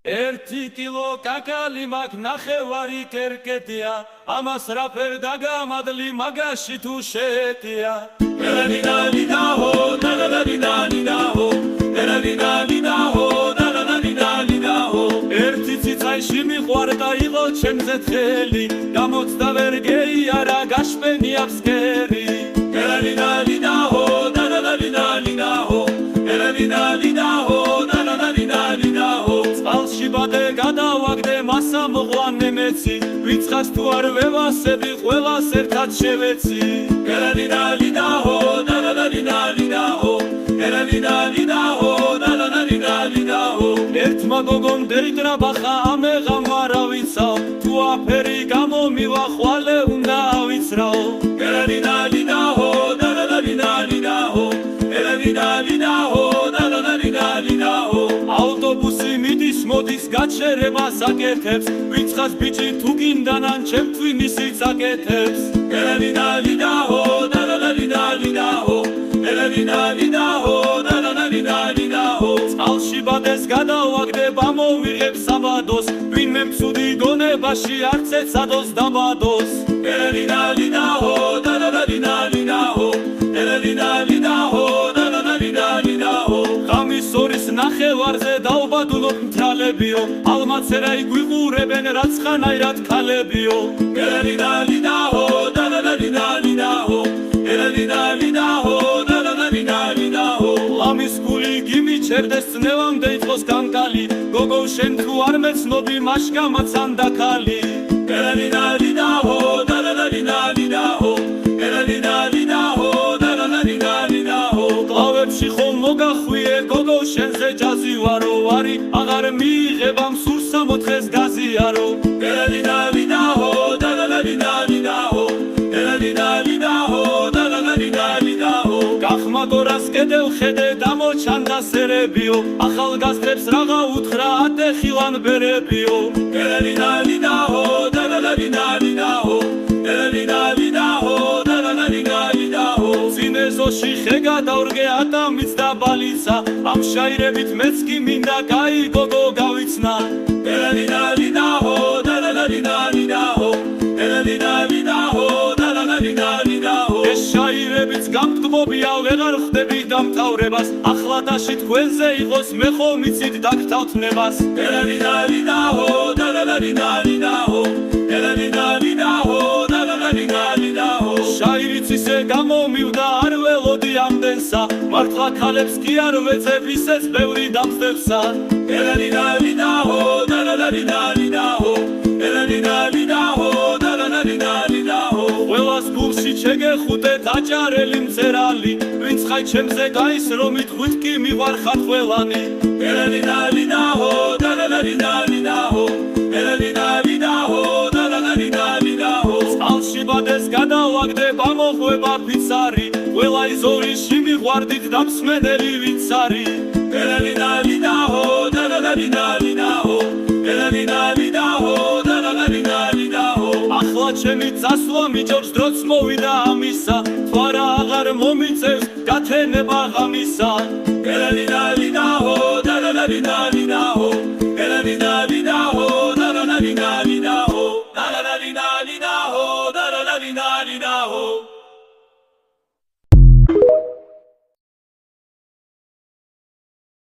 1 კილო კაკალი მაგ ნახევარი კერკეტია ამას რა ფერ დაგამადლი მაგაში თუ შეეტია ერადინადინაჰო დადადადინადინაჰო ერადინადინაჰო დადადადინადინაჰო ერთი ციცაიში მიყვარდა იყო ჩემზე თხელი გამოცდა ვერ გეიარა გაშპენია ფსკერი ერადინადინაჰო დადადადინადინაჰო ერადინადინაჰო დადადადინადინაჰო წყალში ბადე გადავაგდე მასა მოყვანე მეცი ვიცხას თუ არ ვევასები ყველას ერთად შევეცი ერადინადინაჰო დადადადინადინაჰო ერადინადინაჰო დადადადინადინაჰო ერთმა გოგომ დეიდრა ბახა ამეღამ არავიცაო თუ აფერი გამომივა ხვალე უნდა ავიცრაო ერადინადინაჰო დადადადინადინაჰო ერადინადინაჰო დადადადინადინაჰო ავტობუსი მიდის მოდის გაჩერებას აკეთებს ვიცხას ბიჭი თუ გინდანან ჩემთვის ისიც აკეთებს ერადინადინაჰო დადადადინადინაჰო ერადინადინაჰო დადადადინადინაჰო წყალში ბადეს გადავაგდე ბამოვიღებ საბადოს ვინმე მცუდი გონებაში არც ეცადოს დაბადოს ერადინადინაჰო დადადადინადინაჰო ერადინადინაჰო დადადადინადინაჰო ღამის 2-ის ნახევარზე დაუბადულობ მთალებიო ალმაცერაი გვიყურებენ რაც ხანაირად ქალებიო ერადინადინაჰო დადადადინადინაჰო ერადინადინაჰო დადადადინადინაჰო ლამის გული გიმიჩერდეს წნევამდე იყოს კანკალი გოგო შენ თუ არ მეცნობი მაშკამაცან დაქალი ერადინადინაჰო დადადადინადინაჰო ერადინადინაჰო დადადადინადინაჰო კლავებში ხომ მოგახვიე გოგო შენზე ჯაზი ვარო ვარი აღარ მიიღება მსურსა მოთხეს გაზიარო ერადინადინაჰო დადადადინადინაჰო ერადინადინაჰო დადადადინადინაჰო გახმაგორას კედელ ხედე დამოჩანდა სერებიო ახალგაზრდებს რაღა უთხრა ატეხილან ბერებიო ერადინადინაჰო დადადადინადინაჰო ერადინადინაჰო დადადადინადინაჰო წინეზოში ხე გადავრგე ადამის და ბალიცა ამ შაირებით მეც კი მინდა კაი გოგო გავიცნა ერადინადინაჰო დადადადინადინაჰო ერადინადინაჰო დადადადინადინაჰო ეს შაირებიც გამტბობია ვეღარ ხდები დამთავრებას ახლა დაში თქვენზე იყოს მე ხომ იცით დაგთავთნებას ერადინადინაჰო დადადადინადინაჰო ერადინადინაჰო დადადადინადინაჰო შაირიც ისე გამომივდა არ ველოდი ამდენსა მართლა ქალებს კი არ ვეცებ ისეც ბევრი დამხდებსა ერადინადინაჰო დადადადინადინაჰო ერადინადინაჰო დადადადინადინაჰო ყველას გულში შეგეხუტე დაჭარელი მწერალი ვინც ხაი ჩემზე გაისრომით ღვთკი მივარხარ ყველანი ერადინადინაჰო დადადადინადინაჰო ერადინადინაჰო დადადადინადინაჰო წყალში ბადეს გადავაგდე გამოყვება ფიცარი ყველა იზორიში მიყვარდით დამსმენელი ვინც არის ერადინადინაჰო დადადადინადინაჰო ერადინადინაჰო დადადადინადინაჰო ახლა ჩემი წასვლა მიჯობს დროც მოვიდა ამისა თვარა აღარ მომიწევს გათენება ღამისა ერადინადინაჰო დადადადინადინაჰო